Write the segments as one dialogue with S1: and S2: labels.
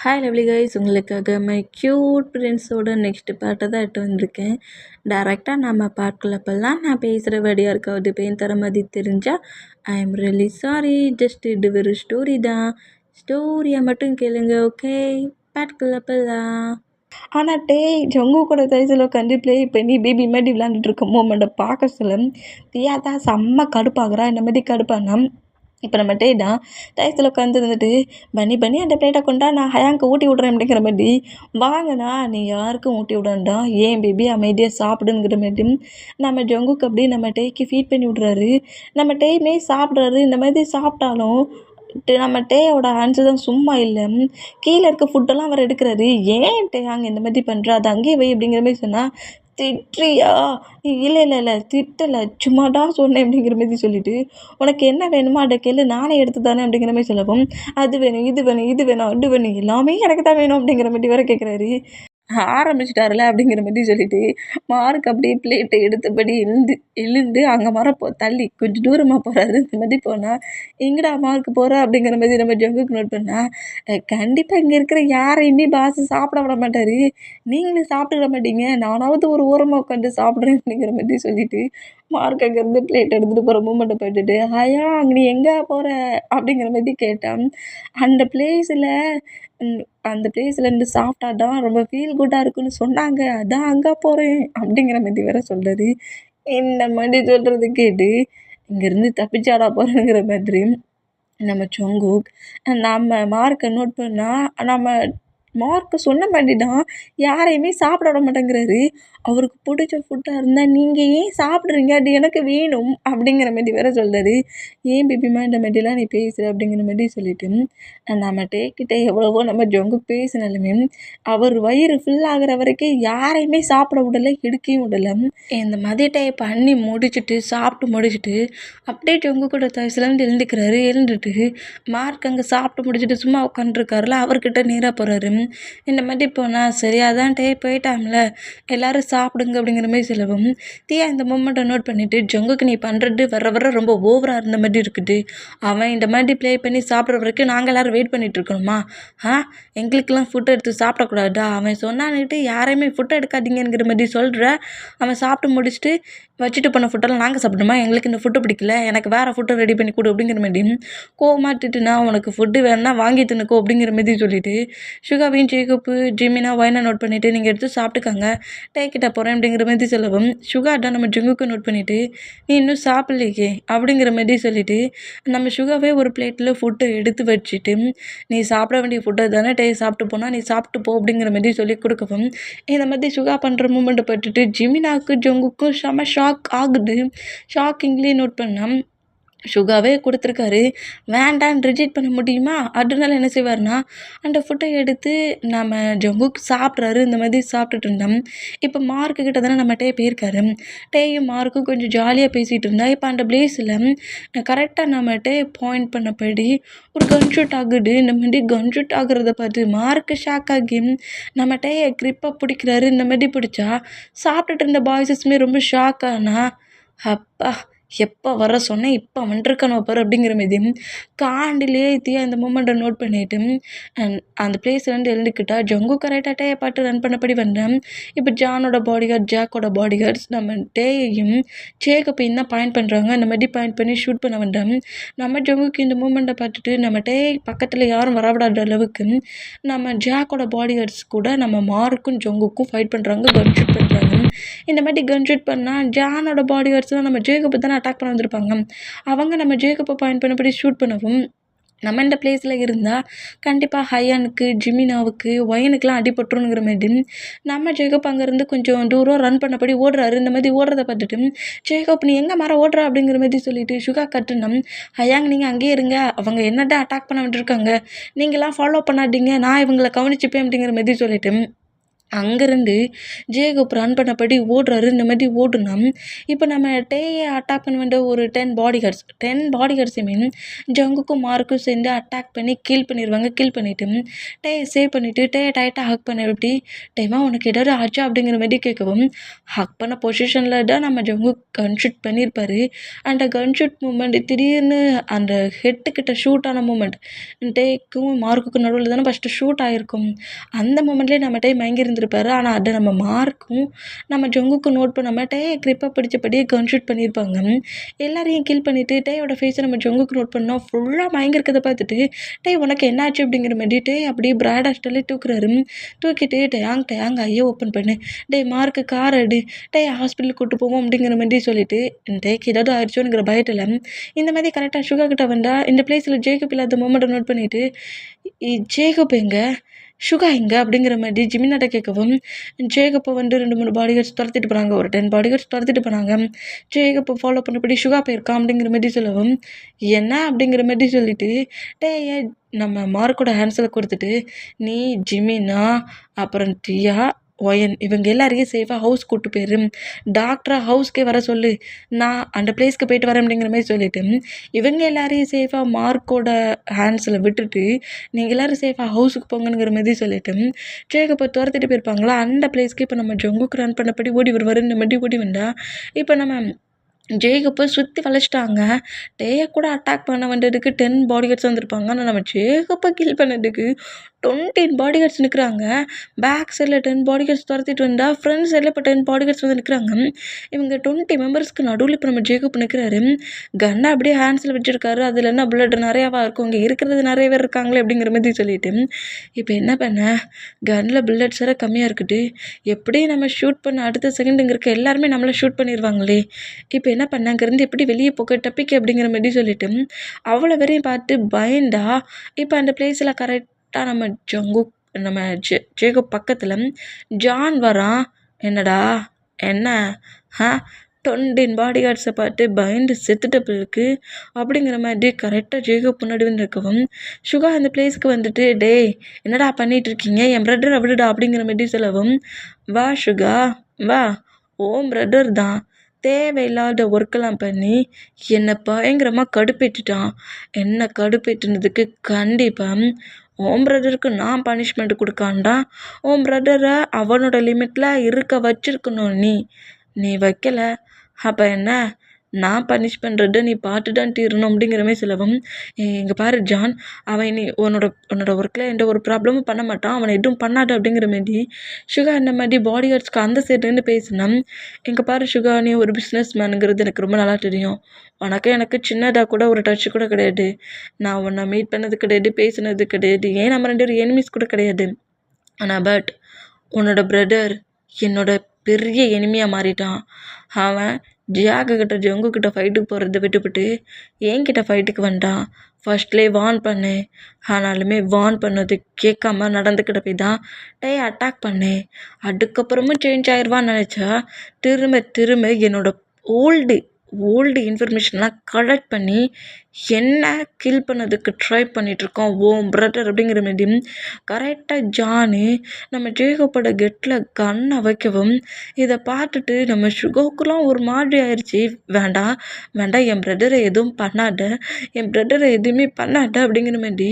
S1: Hi lovely guys, உங்களுக்காக my cute ஃப்ரெண்ட்ஸோட next பார்ட்டை தான் எட்டு வந்திருக்கேன். டேரெக்டாக நம்ம பார்க்குள்ள போகலாம். நான் பேசுகிற வேர்டு யாருக்காவது பெயின் தர மாதிரி தெரிஞ்சால் I am really sorry. Just இது ஒரு ஸ்டோரி தான். ஸ்டோரியை மட்டும் கேளுங்க, ஓகே? பார்க்குள்ள போகலாம். ஆனால் ஜங்கு கூட தைசில் உட்காந்து ப்ளே பண்ணி பேபி மாதிரி விளாண்டுட்டு இருக்க மூமெண்ட்டை பார்க்க சொல்ல தியா தான் செம்ம கடுப்பாகிறா. இந்த மாதிரி கடுப்பானா இப்போ நம்ம தான் டைத்தில் உட்காந்து இருந்துட்டு பண்ணி அந்த பிளேட்டை கொண்டா நான் ஹயாங்க்கு ஊட்டி விட்றேன் அப்படிங்கிற மாதிரி வாங்கண்ணா நீ யாருக்கும் ஊட்டி விடாண்டா ஏன் பேபி அமைதியாக சாப்பிடுங்கிற மாதிரி நம்ம ஜங்குக்கு அப்படி நம்ம டேக்கு ஃபீட் பண்ணி விட்றாரு. நம்ம டேயுமே சாப்பிட்றாரு. இந்த மாதிரி சாப்பிட்டாலும் நம்ம டேயோட ஹேண்ட்ஸு தான் சும்மா இல்லை, கீழே இருக்க ஃபுட்டெல்லாம் அவர் எடுக்கிறாரு. ஏன் டே அங்கே இந்த மாதிரி பண்ணுறா, அது அங்கேயே வை அப்படிங்கிற மாதிரி சொன்னால் திட்டுறியா? இல்லை திட்டலை, சும்மாடா சொன்னேன் அப்படிங்கிற மாதிரி சொல்லிவிட்டு உனக்கு என்ன வேணுமோ அதை கேளு நானே எடுத்து தானே அப்படிங்கிற மாதிரி சொல்லவும் அது வேணும் இது வேணும் இது வேணும் அது வேணும் எல்லாமே எனக்கு தான் வேணும் அப்படிங்கிற மாதிரி வேறு கேட்குறாரு. ஆரம்பிச்சிட்டாருல அப்படிங்கிற மாதிரி சொல்லிட்டு மார்க் அப்படியே பிளேட்டை எடுத்தபடி எழுந்து அங்கே தள்ளி கொஞ்சம் தூரமாக போகிறாரு. இந்த மாதிரி போனால் எங்கடா மார்க் போகிற அப்படிங்கிற மாதிரி நம்ம ஜங்குக்கு நோட் பண்ணால் கண்டிப்பாக இங்கே இருக்கிற யாரையுமே பாஸ் சாப்பிட விட மாட்டார். நீங்களும் சாப்பிட மாட்டீங்க, நானாவது ஒரு ஓரமாக உட்காந்து சாப்பிட்றேன் அப்படிங்கிற மாதிரி சொல்லிட்டு மார்க் அங்கேருந்து பிளேட் எடுத்துகிட்டு போகிற மூமெண்ட்டை போட்டுட்டு ஹயா அங்கே நீ எங்கே போகிற அப்படிங்கிற மாதிரி கேட்டான். அந்த பிளேஸ்லேருந்து சாப்பிட்டா தான் ரொம்ப ஃபீல் குட்டாக இருக்குன்னு சொன்னாங்க, அதான் அங்கே போகிறேன் அப்படிங்கிற மாதிரி வேற சொல்கிறாரு. இந்த மாதிரி சொல்கிறது கேட்டு இங்கேருந்து தப்பிச்சாடா போகிறேங்கிற மாதிரி நம்ம ஜங்குக் நம்ம மார்க்கை நோட் பண்ணால் நம்ம மார்க்கு சொன்ன மாதிரி தான் யாரையுமே சாப்பிட விட மாட்டேங்கிறாரு. அவருக்கு பிடிச்ச ஃபுட்டாக இருந்தால் நீங்கள் ஏன் சாப்பிட்றீங்க, அது எனக்கு வேணும் அப்படிங்கிற மாதிரி வேற சொல்கிறாரு. ஏன் பேபிமா இந்த மாதிரிலாம் நீ பேசுகிற அப்படிங்கிற மாதிரி சொல்லிட்டு நம்ம டேக்கிட்ட எவ்வளவோ நம்ம ஜங்கு பேசினாலுமே அவர் வயிறு ஃபில் ஆகிற வரைக்கும் யாரையுமே சாப்பிட விடலை, எடுக்கவும் விடலை. இந்த மாதிரி பண்ணி முடிச்சுட்டு சாப்பிட்டு முடிச்சுட்டு அப்படியே ஜங்கு கூட தயசுலேருந்து எழுந்துட்டு மார்க் அங்கே சாப்பிட்டு முடிச்சுட்டு சும்மா உட்காந்துருக்காருல அவர்கிட்ட நேராக போகிறாரு. இந்த மாதிரி போனால் சரியாக தான் போயிட்டாம்ல எல்லோரும் சாப்பிடுங்க அப்படிங்கிற மாதிரி சொல்லவும் தியா இந்த மூமெண்ட்டை நோட் பண்ணிவிட்டு ஜங்குக்கு நீ பண்ணுறது வர ரொம்ப ஓவராக இருந்த மாதிரி இருக்குது. அவன் இந்த மாதிரி ப்ளே பண்ணி சாப்பிட்ற வரைக்கும் நாங்கள் எல்லோரும் வெயிட் பண்ணிகிட்டு இருக்கணுமா? எங்களுக்கெல்லாம் ஃபுட் எடுத்து சாப்பிடக்கூடாதா? அவன் சொன்னான்னுட்டு யாரையுமே ஃபுட் எடுக்காதீங்கிற மாதிரி சொல்கிற. அவன் சாப்பிட்டு முடிச்சுட்டு வச்சுட்டு போன ஃபுட்டெல்லாம் நாங்கள் சாப்பிடணுமா? எங்களுக்கு இந்த ஃபுட்டு பிடிக்கல, எனக்கு வேறு ஃபுட்டை ரெடி பண்ணி கொடு அப்படிங்கிற மாதிரி கோவமாட்டுட்டு நான் உனக்கு ஃபுட்டு வேணுன்னா வாங்கி தின்னுக்கோ அப்படிங்கிற மாதிரி சொல்லிவிட்டு சுகாவையும் ஜேக்கப்பு ஜிமினா ஒயினை நோட் பண்ணிவிட்டு நீங்கள் எடுத்து சாப்பிட்டுக்காங்க டேக்கிட்ட போகிறேன் அப்படிங்கிற மாதிரி சொல்லவும் சுகார்டா நம்ம ஜங்குக்கு நோட் பண்ணிவிட்டு நீ இன்னும் சாப்பிட்லையே அப்படிங்கிற மாதிரி சொல்லிவிட்டு நம்ம சுகாவே ஒரு பிளேட்டில் ஃபுட்டை எடுத்து வச்சுட்டு நீ சாப்பிட வேண்டிய ஃபுட்டை தானே சாப்பிட்டு போனால் நீ சாப்பிட்டு போ அப்படிங்கிற மாதிரி சொல்லி கொடுக்கவும் இந்த மாதிரி சுகா பண்ணுற மூமெண்ட்டை பட்டுட்டு ஜிமினாவுக்கு ஜங்குக்கும் செம ஷாக் ஆகுது. ஷாக்கிங்லேயே நோட் பண்ணால் சுகாவே கொடுத்துருக்காரு, வேண்டான்னு ரிஜெக்ட் பண்ண முடியுமா? அதனால என்ன செய்வார்னா அந்த ஃபுட்டை எடுத்து நம்ம ஜங்குக்கு சாப்பிட்றாரு. இந்த மாதிரி சாப்பிட்டுட்டு இருந்தோம். இப்போ மார்க்கு கிட்ட தானே நம்ம போயிருக்காரு. டேயும் மார்க்கும் கொஞ்சம் ஜாலியாக பேசிகிட்டு இருந்தா இப்போ அந்த பிளேஸில் கரெக்டாக நம்ம பாயிண்ட் பண்ணபடி ஒரு கன்ஷூட் ஆகுது. இந்த மாதிரி கன்ஷூட் ஆகுறத பார்த்து மார்க்கு ஷாக் ஆகி நம்ம க்ரிப்பாக பிடிக்கிறாரு. இந்த மாதிரி பிடிச்சா சாப்பிட்டுட்டு இருந்த பாய்ஸஸுமே ரொம்ப ஷாக் ஆனா அப்பா எப்போ வர சொன்னேன் இப்போ வந்துருக்கணும் பாரு அப்படிங்கிற மாதிரி காண்டிலே தியா இந்த மூமெண்ட்டை நோட் பண்ணிவிட்டு அந்த பிளேஸ்லேருந்து எழுந்துக்கிட்டா ஜங்கு கரெக்டாக பாட்டு ரன் பண்ணபடி வந்தேன். இப்போ ஜானோட பாடிகார்ட் ஜாக்கோட பாடிகார்ட்ஸ் நம்ம டேயையும் ஜேக்கப்பையும் தான் பாயிண்ட் பண்ணுறாங்க. இந்த மாதிரி பாயிண்ட் பண்ணி ஷூட் பண்ண வந்தேன். நம்ம ஜங்குக்கு இந்த மூமெண்ட்டை பார்த்துட்டு நம்ம டே பக்கத்தில் யாரும் வரவிடாத அளவுக்கு நம்ம ஜாக்கோட பாடிகார்ட்ஸ் கூட நம்ம மார்க்கும் ஜங்குக்கும் ஃபைட் பண்ணுறாங்க, கன் ஷூட் பண்ணுறாங்க. இந்த மாதிரி கன் ஷூட் பண்ணால் ஜானோட பாடிகார்ட்ஸ்லாம் நம்ம ஜேக்கப்பை தானே அட்டாக் பண்ண வந்திருப்பாங்க. அவங்க நம்ம ஜேக்கப்பை பாயிண்ட் பண்ணபடி ஷூட் பண்ணவும் நம்ம இந்த பிளேஸில் இருந்தால் கண்டிப்பாக ஹயானுக்கு ஜிமினாவுக்கு ஒயனுக்கெலாம் அடிபட்டுருங்கிற மாதிரி நம்ம ஜேக்கப் அங்கேருந்து கொஞ்சம் தூரம் ரன் பண்ணபடி ஓடுறாரு. இந்த மாதிரி ஓடுறத பார்த்துட்டு ஜேக்கப் நீ எங்கே மரம் ஓடுறா அப்படிங்கிற மாதிரி சொல்லிட்டு சுகா கட்டுனோம். ஹயாங் நீங்கள் அங்கேயே இருங்க, அவங்க என்னடா அட்டாக் பண்ண வந்துருக்காங்க, நீங்களாம் ஃபாலோ பண்ணாதீங்க, நான் இவங்களை கவனிச்சுப்பேன் அப்படிங்கிற மாதிரி சொல்லிட்டு அங்கேருந்து ஜேகப் ரன் பண்ணபடி ஓடுறாரு. இந்த மாதிரி ஓடுனா இப்போ நம்ம டேயை அட்டாக் பண்ண வேண்டிய ஒரு 10 பாடி கார்ட்ஸுமே ஜங்குக்கும் மார்க்கும் சேர்ந்து அட்டாக் பண்ணி கில் பண்ணிடுவாங்க. கில் பண்ணிவிட்டு டேயை சேவ் பண்ணிவிட்டு டேயை டைட்டாக ஹக் பண்ண எப்படி டைமாக உனக்கு ஏதாவது ஆச்சா அப்படிங்கிற மாதிரி கேட்கவும் ஹக் பண்ண பொசிஷனில் தான் நம்ம ஜங்கு கன் ஷூட் பண்ணியிருப்பாரு. அந்த கன் ஷூட் மூமெண்ட் திடீர்னு அந்த ஹெட்டுக்கிட்ட ஷூட் ஆன மூமெண்ட் டேக்கும் மார்க்குக்கும் நடுவில் தானே ஃபஸ்ட்டு ஷூட் ஆகிருக்கும். அந்த மூமெண்ட்லேயே நம்ம டே மயங்கி இருந்திருப்பாரு. ஆனால் அதை நம்ம மார்க்கும் நம்ம ஜங்குக்கும் நோட் பண்ணாமல் டேயை கிரிப்பாக பிடிச்சபடியே கன் ஷூட் பண்ணியிருப்பாங்க. எல்லாரையும் கில் பண்ணிவிட்டு டேயோட ஃபேஸை நம்ம ஜங்குக்கு நோட் பண்ணோம். ஃபுல்லாக மயங்கிருக்கிறத பார்த்துட்டு டே உனக்கு என்னாச்சு அப்படிங்கிற மாதிரி டே அப்படியே பிராட் ஹாஸ்டலே தூக்குறாரு. தூக்கிட்டு டேயாங் ஐயோ ஓப்பன் பண்ணு டே மார்க்கு கார் அடு டே ஹாஸ்பிட்டலுக்கு கூட்டு போவோம் அப்படிங்கிற மாதிரி சொல்லிட்டு டேக்கு ஏதாவது ஆயிடுச்சோங்கிற பயத்தில் இந்த மாதிரி கரெக்டாக சுகா கிட்ட வந்தால் இந்த பிளேஸில் ஜேக்கப் இல்லாத மூமெண்ட்டை நோட் பண்ணிவிட்டு ஜேக்கப் எங்கே சுகா எங்கே அப்படிங்கிற மாதிரி ஜிமினாட்ட கேட்கவும் ஜேகப்பை 2-3 பாடி கார்ட்ஸ் துரத்திட்டு போகிறாங்க. ஒரு 10 பாடி கார்ட்ஸ் துரத்திட்டு போனாங்க. ஜேகப்பை ஃபாலோ பண்ணபடி சுகா போயிருக்கான் அப்படிங்கிற மாதிரி சொல்லவும் என்ன அப்படிங்கிற மாதிரி சொல்லிட்டு நம்ம மார்க்கோட ஹேண்ட்ஸில் கொடுத்துட்டு நீ ஜிமினா அப்புறம் தியா ஒயன் இவங்க எல்லாரையும் சேஃபாக ஹவுஸ் கூப்பிட்டு போயிரு டாக்டரை ஹவுஸ்க்கே வர சொல்லு நான் அந்த பிளேஸ்க்கு போயிட்டு வரேன் அப்படிங்கிற மாதிரி சொல்லிவிட்டு இவங்க எல்லாரையும் சேஃபாக மார்க்கோட ஹேண்ட்ஸில் விட்டுட்டு நீங்கள் எல்லோரும் சேஃபாக ஹவுஸுக்கு போங்கங்கிற மாதிரி சொல்லிவிட்டு ஜேகப்பை துரத்திட்டு போயிருப்பாங்களா அந்த பிளேஸ்க்கு இப்போ நம்ம ஜங்குக்கு ரன் பண்ணபடி ஓடி வருவார். இந்த மாதிரி ஓடி வந்தால் இப்போ நம்ம ஜேகப்பை சுற்றி வளைச்சிட்டாங்க. டேயை கூட அட்டாக் பண்ண வேண்டியதுக்கு 10 பாடி கார்ட்ஸ் வந்திருப்பாங்க. ஆனால் நம்ம ஜேகப்பை கில் பண்ணதுக்கு 20 பாடி கார்ட்ஸ் நிற்கிறாங்க. பேக் சைடில் 10 பாடி கார்ட்ஸ் துரத்திட்டு வந்தால் ஃப்ரண்ட் சைடில் இப்போ 10 பாடி கார்ட்ஸ் வந்து நிற்கிறாங்க. இவங்க 20 மெம்பர்ஸ்க்கு நடுவில் இப்போ நம்ம ஜேகப் நிற்கிறாரு. கன்னை அப்படியே ஹேண்ட்ஸில் வச்சுருக்காரு. அதில் என்ன புல்லட் நிறையாவா இருக்கும், இங்கே இருக்கிறது நிறைய பேர் இருக்காங்களே அப்படிங்கிற மாதிரி சொல்லிட்டு இப்போ என்ன பண்ண கன்னில் புல்லட்ஸ் வேறு கம்மியாக இருக்குது. எப்படி நம்ம ஷூட் பண்ண அடுத்த செகண்டுங்க இருக்க எல்லாருமே நம்மளை ஷூட் பண்ணிடுவாங்களே. இப்போ என்ன பண்ண அங்கேருந்து எப்படி வெளியே போக டப்பிக்கு அப்படிங்கிற மாதிரி சொல்லிட்டு அவ்வளோ வரையும் பார்த்து பயந்தா இப்போ அந்த பிளேஸில் கரெக்டாக நம்ம ஜேகப் பக்கத்தில் ஜான் வரான். என்னடா என்ன 20 பாடி கார்ட்ஸை பார்த்து பயந்து செத்துட்ட பிறகு அப்படிங்கிற மாதிரி கரெக்டாக ஜேகப் முன்னாடி வந்து இருக்கவும் சுகா அந்த பிளேஸ்க்கு வந்துட்டு டேய் என்னடா பண்ணிகிட்டு இருக்கீங்க என் பிரதர் அப்படிடா அப்படிங்கிற மாதிரி சொல்லவும் வா சுகா வா ஓம் பிரதர் தான் தேவையில்லாத ஒர்க்கெல்லாம் பண்ணி என்னை பயங்கரமாக கடுப்பேற்றிட்டான். என்னை கடுப்பேற்றினதுக்கு கண்டிப்பாக உன் பிரதருக்கு நான் பனிஷ்மெண்ட் கொடுக்காண்டா. உன் பிரதரை அவனோட லிமிட்டில் இருக்க வச்சிருக்கணும். நீ வைக்கல. அப்போ என்ன நான் பனிஷ் பண்ணுறத நீ பார்த்து தான் தீரணும் அப்படிங்கிற மாதிரி சொல்லவும் இங்கே பாரு ஜான் அவன் நீ உன்னோட ஒர்க்கில் எந்த ஒரு ப்ராப்ளமும் பண்ண மாட்டான். அவனை எதுவும் பண்ணாது அப்படிங்கிற மாதிரி சுகா இந்த மாதிரி பாடி கார்ட்ஸ்க்கு அந்த சைடுலேருந்து பேசினான். இங்கே பாரு சுகா நீ ஒரு பிஸ்னஸ் மேனுங்கிறது எனக்கு ரொம்ப நல்லா தெரியும். எனக்கு சின்னதாக கூட ஒரு டச்சு கூட கிடையாது. நான் உன்னை மீட் பண்ணது கிடையாது, பேசினது கிடையாது, ஏன் நம்ம 2 பேரும் எனிமீஸ் கூட கிடையாது. ஆனால் பட் உன்னோட பிரதர் என்னோட பெரிய எனிமியாக மாறிட்டான். அவன் ஜாக்குக்கிட்ட ஜங்குக்கிட்ட ஃபைட்டுக்கு போகிறத விட்டுவிட்டு என்கிட்ட ஃபைட்டுக்கு வந்துட்டான். ஃபர்ஸ்ட்லேயே வார்ன் பண்ணேன். ஆனாலுமே வார்ன் பண்ணது கேட்காம நடந்துக்கிட்ட போய் தான் அட்டாக் பண்ணேன். அதுக்கப்புறமும் சேஞ்ச் ஆயிடுவான்னு நினச்சா திரும்ப என்னோட ஓல்டு இன்ஃபர்மேஷன்லாம் கலெக்ட் பண்ணி என்ன கில் பண்ணதுக்கு ட்ரை பண்ணிகிட்ருக்கோம் ஓம் பிரதர் அப்படிங்கிற மாதிரி கரெக்டாக ஜானு நம்ம ஜேகப்போட கெட்டில் கண்ணை வைக்கவும் இதை பார்த்துட்டு நம்ம சுகோக்கெலாம் ஒரு மாதிரி ஆயிடுச்சு. வேண்டாம் என் பிரதரை எதுவும் பண்ணாத, என் பிரதரை எதுவுமே பண்ணாத அப்படிங்கிற மாதிரி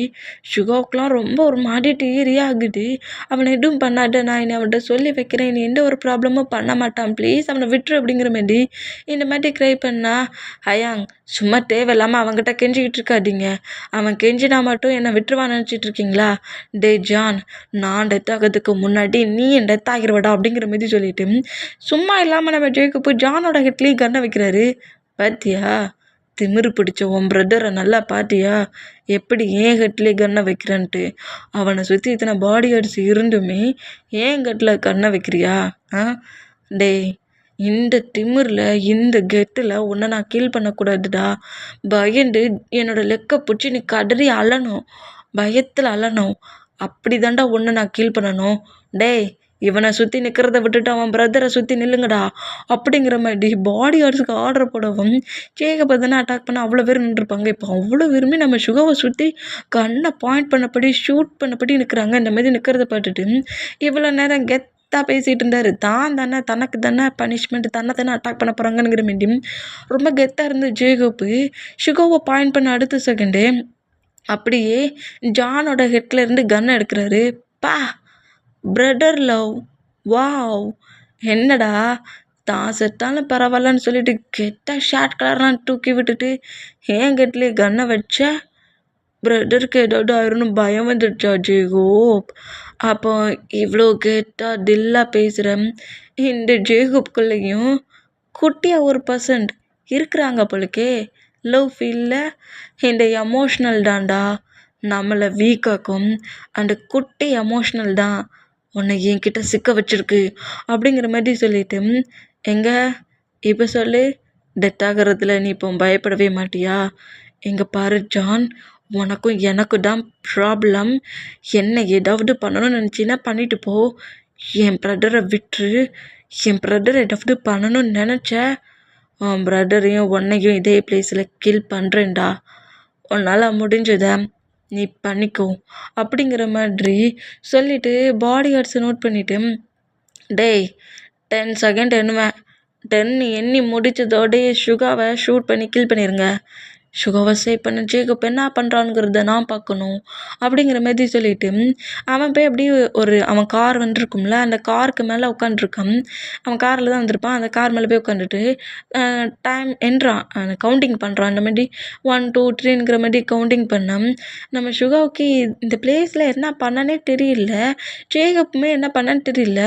S1: சுகோக்கெலாம் ரொம்ப ஒரு மாதிரி டீரி ஆகுது. அவனை எதுவும் பண்ணாத, நான் என்னை அவன்கிட்ட சொல்லி வைக்கிறேன், நீ எந்த ஒரு ப்ராப்ளமும் பண்ண மாட்டான், ப்ளீஸ் அவனை விட்டுரு அப்படிங்கிற மாதிரி இந்த மாதிரி க்ரை பண்ணா ஹயாங் சும்மா தேவையில்லாமல் அவங்ககிட்ட கெஞ்சிக்கிட்டு இருக்காதீங்க. அவன் கெஞ்சினா மட்டும் என்னை விட்டுருவான்னு நினச்சிட்டு இருக்கீங்களா? டே ஜான் நான் டெத் ஆகிறதுக்கு முன்னாடி நீ என் டெத் ஆகிருவடா அப்படிங்கிற மாதிரி சொல்லிட்டு சும்மா இல்லாமல் நம்ம ஜேக்கப்பு ஜானோட ஹெட்லேயும் கண்ணை வைக்கிறாரு. பாத்தியா திமிரு பிடிச்ச உன் பிரதரை நல்லா பார்த்தியா எப்படி ஏன் கட்டிலே கண்ணை வைக்கிறேன்ட்டு. அவனை சுற்றி இத்தனை பாடி கார்ட்ஸ் இருந்துமே ஏன் கட்டில் கண்ணை வைக்கிறியா? டே இந்த திமிரில் இந்த கெட்டில் உன்னை நான் கீல் பண்ணக்கூடாதுடா. பயந்து என்னோட லெக்கை பிடிச்சி நீ கதறி அழணும், பயத்தில் அழணும். அப்படி தாண்டா உன்னை நான் கீல் பண்ணணும். டேய் இவனை சுற்றி நிற்கிறத விட்டுட்டு அவன் பிரதரை சுற்றி நில்லுங்கடா அப்படிங்கிற மாதிரி பாடி கார்ட்ஸுக்கு ஆர்டர் போடவும் ஜேகப் தானே அட்டாக் பண்ண அவ்வளோ பேர் நின்றுருப்பாங்க. இப்போ அவ்வளோ பேருமே நம்ம சுகாவை சுற்றி கண்ணை பாயிண்ட் பண்ணபடி ஷூட் பண்ணபடி நிற்கிறாங்க. இந்த மாதிரி நிற்கிறத பார்த்துட்டு இவ்வளோ நேரம் கெத்தாக பேசிகிட்டு இருந்தார். தானே தனக்கு தானே பனிஷ்மெண்ட், தானே அட்டாக் பண்ண போகிறாங்கங்கிற மீடியம் ரொம்ப கெத்தாக இருந்து ஜேகப்பு ஷுகோவை பாயிண்ட் பண்ண அடுத்த செகண்டே அப்படியே ஜானோட ஹெட்லேருந்து கன்னை எடுக்கிறாரு. பா, பிரதர் லவ், வாவ், என்னடா தான் செத்தாலும் பரவாயில்லன்னு சொல்லிட்டு கெத்தாக ஷார்ட் கலர்லாம் தூக்கி விட்டுட்டு ஏன் கெட்லேயே கன்னை வச்ச? பிரதருக்கு ஏதாவது ஆயிரும்னு பயம் வந்துடுச்சா ஜேகோப்? அப்போ இவ்வளோ கெத்தாக தில்லாக பேசுகிற இந்த ஜேகோப்குள்ளேயும் குட்டியாக ஒரு பர்சன்ட் இருக்கிறாங்க போலுக்கே. லவ் ஃபீலில் இந்த எமோஷ்னல் தான்டா நம்மளை வீக்காக்கும். அந்த குட்டி எமோஷ்னல் தான் உன்னை என்கிட்ட சிக்க வச்சிருக்கு அப்படிங்கிற மாதிரி சொல்லிட்டு, எங்க இப்போ சொல்லு, டெத் ஆகிறதுல நீ இப்போ பயப்படவே மாட்டியா? எங்கே பாரு ஜான், உனக்கும் எனக்கும் தான் ப்ராப்ளம். என்ன ஏதாவது பண்ணணும்னு நினச்சின்னா பண்ணிட்டு போ. என் ப்ரதரை விட்டுரு. என் ப்ரதரை ஏதாவது பண்ணணும்னு நினச்ச, உன் ப்ரதரையும் உன்னையும் இதே பிளேஸில் கில் பண்ணுறேன்டா. உன்னால் முடிஞ்சதை நீ பண்ணிக்கோ அப்படிங்கிற மாதிரி சொல்லிவிட்டு பாடி கார்ட்ஸை நோட் பண்ணிவிட்டு, டேய் 10 செகண்ட் எண்ணுவேன். 10 எண்ணி முடித்ததோடய ஷுகாவை ஷூட் பண்ணி கில் பண்ணிடுங்க. ஷுகாவை சேவ் பண்ண ஜேகப் என்ன பண்ணுறானுங்கிறத நான் பார்க்கணும் அப்படிங்கிற மாதிரி சொல்லிவிட்டு அவன் போய் அப்படியே அவன் கார் வந்துருக்கும்ல, அந்த காருக்கு மேலே உட்காந்துருக்கான். அவன் காரில் தான் வந்திருப்பான். அந்த கார் மேலே போய் உட்காந்துட்டு டைம் எண்றான், கவுண்டிங் பண்ணுறான். அந்த மாதிரி 1 2 3ங்கிற மாதிரி கவுண்டிங் பண்ணான். நம்ம ஷுகாவுக்கு இந்த பிளேஸில் என்ன பண்ணனே தெரியல, ஜேகப்புமே என்ன பண்ணன்னு தெரியல.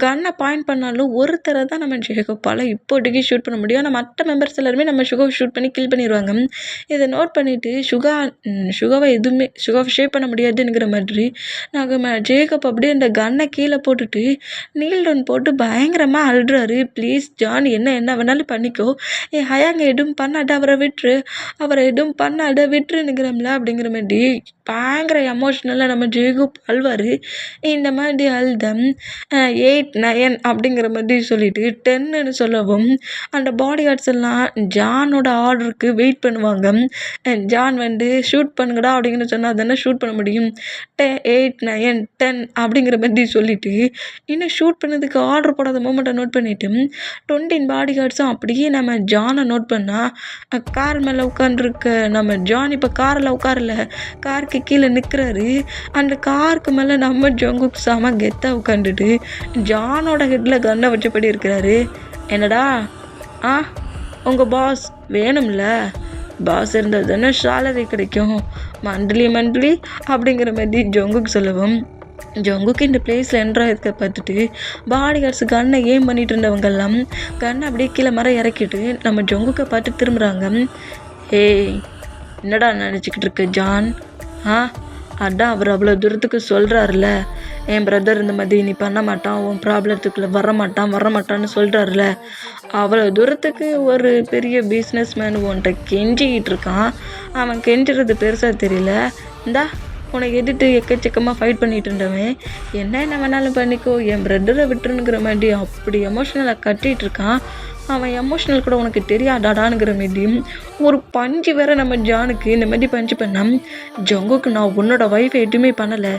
S1: கன்னை பாயிண்ட் பண்ணாலும் ஒருத்தரை தான் நம்ம ஜேகப்பால் இப்போதைக்கு ஷூட் பண்ண முடியும். ஆனால் மற்ற மெம்பர்ஸ் எல்லாருமே நம்ம ஷுகாவை ஷூட் பண்ணி கில் பண்ணிடுவாங்க. இதை நோட் பண்ணிவிட்டு ஷுகாவை ஷேப் பண்ண முடியாதுங்கிற மாதிரி நாங்கள் ஜேகப் அப்படியே அந்த கன்னை கீழே போட்டுட்டு நீல் டவுன் போட்டு பயங்கரமாக அழுறாரு. ப்ளீஸ் ஜான், என்ன வேணாலும் பண்ணிக்கோ, என் ஹயாங்க எதுவும் பண்ணாட, அவரை எதுவும் பண்ணாட விட்டுருங்கிறோம்ல அப்படிங்கிற மாதிரி பயங்கர எமோஷ்னலாக நம்ம ஜேகப் அழுவார். இந்த மாதிரி அழுதம் 8 9 அப்படிங்கிற மாதிரி சொல்லிட்டு 10ன்னு சொல்லவும் அந்த பாடி கார்ட்ஸ் எல்லாம் ஜானோட ஆர்டருக்கு வெயிட் பண்ணுவாங்க. ஜான் ஷூட் பண்ணுங்கடா அப்படிங்கிற சொன்னால் தானே ஷூட் பண்ண முடியும். 8 9 10 அப்படிங்கிற மாதிரி சொல்லிட்டு இன்னும் ஷூட் பண்ணதுக்கு ஆர்டர் போடாத மூமெண்ட்டை நோட் பண்ணிவிட்டு 20 பாடி கார்ட்ஸும் அப்படியே நம்ம ஜானை நோட் பண்ணால் கார் மேலே உட்காந்துருக்க நம்ம ஜான் இப்போ காரில் உட்காரல, காருக்கு கீழே நிற்கிறாரு. அந்த காருக்கு மேலே நம்ம ஜங்குக் சாம கெத்தாக உட்காந்துட்டு ஜானோட ஹெட்டில் கன்னை வச்சபடி இருக்கிறாரு. என்னடா உங்கள் பாஸ் வேணும்ல, பாஸ் இருந்தால் தானே சேலரி கிடைக்கும், மந்த்லி அப்படிங்கிற மாதிரி ஜங்குக்கு சொல்லவும் ஜங்குக்கு இந்த பிளேஸில் என்ட்ராக பார்த்துட்டு பாடி கார்ட்ஸ் கன்னை ஏம் பண்ணிட்டு இருந்தவங்கெல்லாம் கன்னை அப்படியே கீழே மரம் இறக்கிட்டு நம்ம ஜங்குக்கை பார்த்து திரும்புகிறாங்க. ஏய், என்னடா நினச்சிக்கிட்டு இருக்க ஜான்? அதான் அவர் அவ்வளோ தூரத்துக்கு சொல்கிறாருல, என் பிரதர் இந்த மாதிரி நீ பண்ண மாட்டான், உன் ப்ராப்ளத்துக்குள்ளே வரமாட்டான்னு சொல்கிறாருல, அவ்வளோ தூரத்துக்கு ஒரு பெரிய பிஸ்னஸ் மேன் உன்கிட்ட கெஞ்சிக்கிட்டு இருக்கான். அவன் கெஞ்சுறது பெருசாக தெரியல. இந்தா உனக்கு எதிர்த்து எக்கச்சக்கமாக ஃபைட் பண்ணிட்டு இருந்தவன் என்ன வேணாலும் பண்ணிக்கோ, என் பிரதரை விட்டுருங்கிற மாதிரி அப்படி எமோஷ்னலாக கட்டிகிட்டு இருக்கான். அவன் எமோஷ்னல் கூட உனக்கு தெரியாதாடானுங்கிற மாதிரி ஒரு பஞ்சு வேற நம்ம ஜானுக்கு இந்த மாதிரி பஞ்சு பண்ணான். ஜங்குக்கு நான் உன்னோட ஒய்ஃபை எதுவுமே பண்ணலை,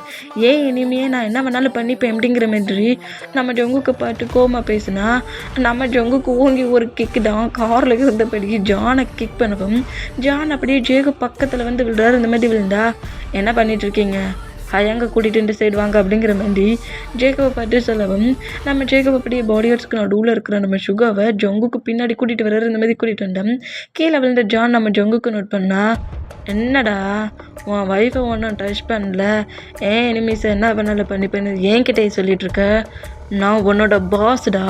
S1: ஏன் இனிமையே நான் என்ன வேணாலும் பண்ணிப்பேன் அப்படிங்கிற மாதிரி நம்ம ஜங்குக்கு பார்த்து கோமா பேசுனா நம்ம ஜங்குக்கு ஓங்கி ஒரு கிக் தான் காரில் இருந்தபடி ஜானை கிக் பண்ணவும் ஜான் அப்படியே ஜேகு பக்கத்தில் வந்து விழுறாரு. இந்த மாதிரி விழுந்தா என்ன பண்ணிட்டு இருக்கீங்க, ஹயாங்க கூட்டிகிட்டு இந்த சைடு வாங்க அப்படிங்கிற மாதிரி ஜேகவை பார்த்து சொல்லவும் நம்ம ஜேகப் அப்படியே பாடி கார்ட்ஸ்க்கு நடுவில் இருக்கிற நம்ம ஷுகாவை ஜங்குக்கு பின்னாடி கூட்டிகிட்டு வர்றாரு. இந்த மாதிரி கூட்டிகிட்டு வந்தோம். கீழே விழுந்த ஜான் நம்ம ஜங்குக்கு நோட் பண்ணா, என்னடா உன் ஒய்ஃபை ஒன்றும் டச் பண்ணல, ஏன் எனிமீஸை என்ன பண்ணாலும் பண்ணிப்பேன்னு என்கிட்டே சொல்லிகிட்ருக்க, நான் உன்னோட பாஸ்டா,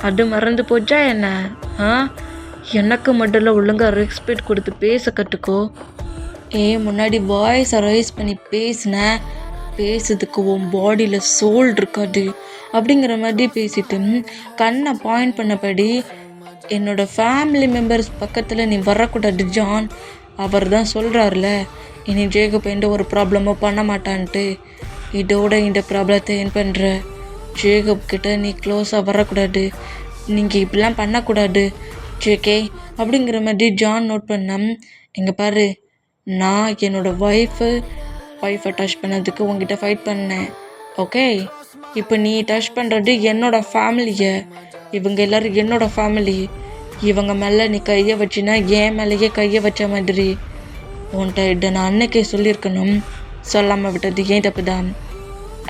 S1: அது மறந்து போச்சா என்ன? எனக்கு மட்டும் ஒழுங்காக ரெஸ்பெக்ட் கொடுத்து பேச கற்றுக்கோ. முன்னாடி வாய்ஸை ரைஸ் பண்ணி பேசுறதுக்கு உன் பாடியில் சோல் இருக்காது அப்படிங்கிற மாதிரி பேசிட்டு கண்ணை பாயிண்ட் பண்ணபடி என்னோடய ஃபேமிலி மெம்பர்ஸ் பக்கத்தில் நீ வரக்கூடாது ஜான், அவர் தான் சொல்கிறாருல இனி ஜேகப் எந்த ஒரு ப்ராப்ளமோ பண்ண மாட்டான்ட்டு, இதோட இந்த ப்ராப்ளத்தை என் பண்ணுற, ஜேகப் கிட்ட நீ க்ளோஸாக வரக்கூடாது, நீங்கள் இப்படிலாம் பண்ணக்கூடாது ஜேகே அப்படிங்கிற மாதிரி ஜான் நோட் பண்ணான். இங்கே பாரு, நான் என்னோடய ஒய்ஃபை டச் பண்ணதுக்கு உங்ககிட்ட ஃபைட் பண்ணேன், ஓகே, இப்போ நீ டச் பண்ணுறது என்னோட ஃபேமிலியை, இவங்க எல்லோரும் என்னோட ஃபேமிலி. இவங்க மேலே நீ கையை வச்சின்னா என் மேலேயே கையை வச்ச மாதிரி. உன்கிட்ட இதை நான் அன்னைக்கே சொல்லியிருக்கணும், சொல்லாமல் விட்டது ஏன் தப்பு தான்.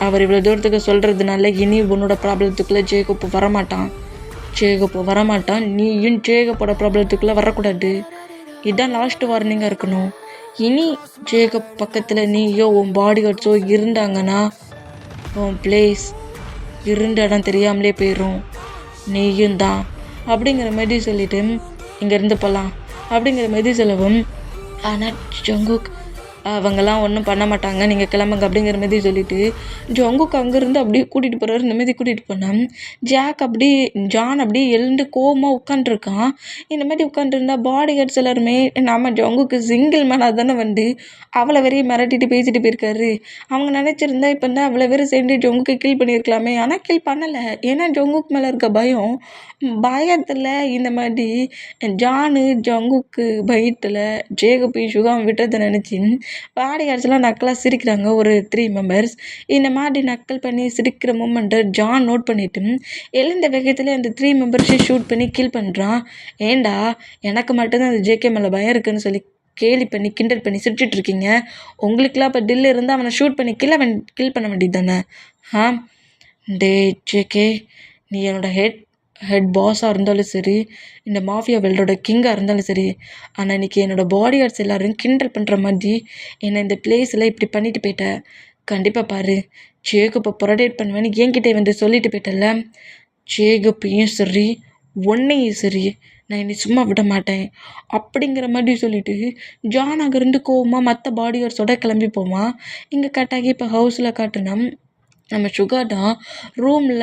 S1: அவர் இவ்வளோ தூரத்துக்கு சொல்கிறதுனால இனி உன்னோட ப்ராப்ளத்துக்குள்ளே ஜேகப்பு வரமாட்டான். நீயும் ஜேகப்போட ப்ராப்ளத்துக்குள்ளே வரக்கூடாது. இதுதான் லாஸ்ட் வார்னிங்காக இருக்கணும். இனி ஜேகப் பக்கத்தில் நீயோ உன் பாடி கார்ட்ஸோ இருந்தாங்கன்னா உன் பிளேஸ் இருந்த இடம் தெரியாமலே போயிடும். நீயும் தான் அப்படிங்கிற மாதிரி சொல்லிவிட்டு இங்கேருந்து போகலாம் அப்படிங்கிற மாதிரி சொல்லவும், ஆனால் ஜங்குக் அவங்கெல்லாம் ஒன்றும் பண்ண மாட்டாங்க, நீங்கள் கிளம்புங்க அப்படிங்கிற மாதிரி சொல்லிவிட்டு ஜங்குக்கு அங்கேருந்து அப்படியே கூட்டிகிட்டு போகிறாரு. இந்த மாதிரி கூட்டிகிட்டு போனேன். ஜான் அப்படியே எழுந்து கோவமாக உட்காண்ட்ருக்கான். இந்த மாதிரி உட்காந்துருந்தா பாடி கார்ட்ஸ் எல்லாருமே நம்ம ஜங்குக்கு சிங்கிள் மேனாக தானே வந்து அவ்வளோ வரையும் மிரட்டிட்டு பேசிட்டு போயிருக்காரு. அவங்க நினச்சிருந்தா இப்போ தான் அவ்வளோ பேர் சேர்ந்து ஜங்குக்கு கில் பண்ணியிருக்கலாமே. ஆனால் கில் பண்ணலை. ஏன்னா ஜங்குக்கு மேலே இருக்க பயத்தில் இந்த மாதிரி ஜானு ஜங்குக்கு பயத்தில் ஜேகப்பி சுகம் விட்டதை நினச்சி பாடி கார்ட்ஸ்லாம் நக்கலாக சிரிக்கிறாங்க. ஒரு 3 மெம்பர்ஸ் இந்த மாதிரி நக்கல் பண்ணி சிரிக்கிற மூமெண்ட்டை ஜான் நோட் பண்ணிவிட்டு எழுந்த வேகத்தில் அந்த 3 மெம்பர்ஸையும் ஷூட் பண்ணி கில் பண்ணுறான். ஏண்டா எனக்கு மட்டும்தான் அந்த ஜேகே மேலே பயம் இருக்குன்னு சொல்லி கேலி பண்ணி கிண்டல் பண்ணி சிரிச்சிட்டு இருக்கீங்க. உங்களுக்குலாம் இப்போ டில் இருந்தால் அவனை ஷூட் பண்ணி கில் பண்ண வேண்டியது தானே? டே ஜேகே, நீ என்னோட ஹெட் பாஸாக இருந்தாலும் சரி, இந்த மாஃபியா வேல்டோட கிங்காக இருந்தாலும் சரி, ஆனால் இன்றைக்கி என்னோடய பாடி கார்ட்ஸ் எல்லோரும் கிண்டல் பண்ணுற மாதிரி என்னை இந்த பிளேஸில் இப்படி பண்ணிட்டு போயிட்டேன். கண்டிப்பாக பாரு, ஜேகப்பை ப்ரொடெக்ட் பண்ணுவேன்னு என்கிட்டே வந்து சொல்லிட்டு போயிட்டல. ஜேகப்பையும் சரி ஒன்னையும் சரி நான் என்னை சும்மா விட மாட்டேன் அப்படிங்கிற மாதிரி சொல்லிவிட்டு ஜான் அங்கேருந்து கோவமாக மற்ற பாடி கார்ட்ஸோட கிளம்பி போவான். இங்கே கட்டாகி இப்போ ஹவுஸில் காட்டினா நம்ம சுகர் தான் ரூமில்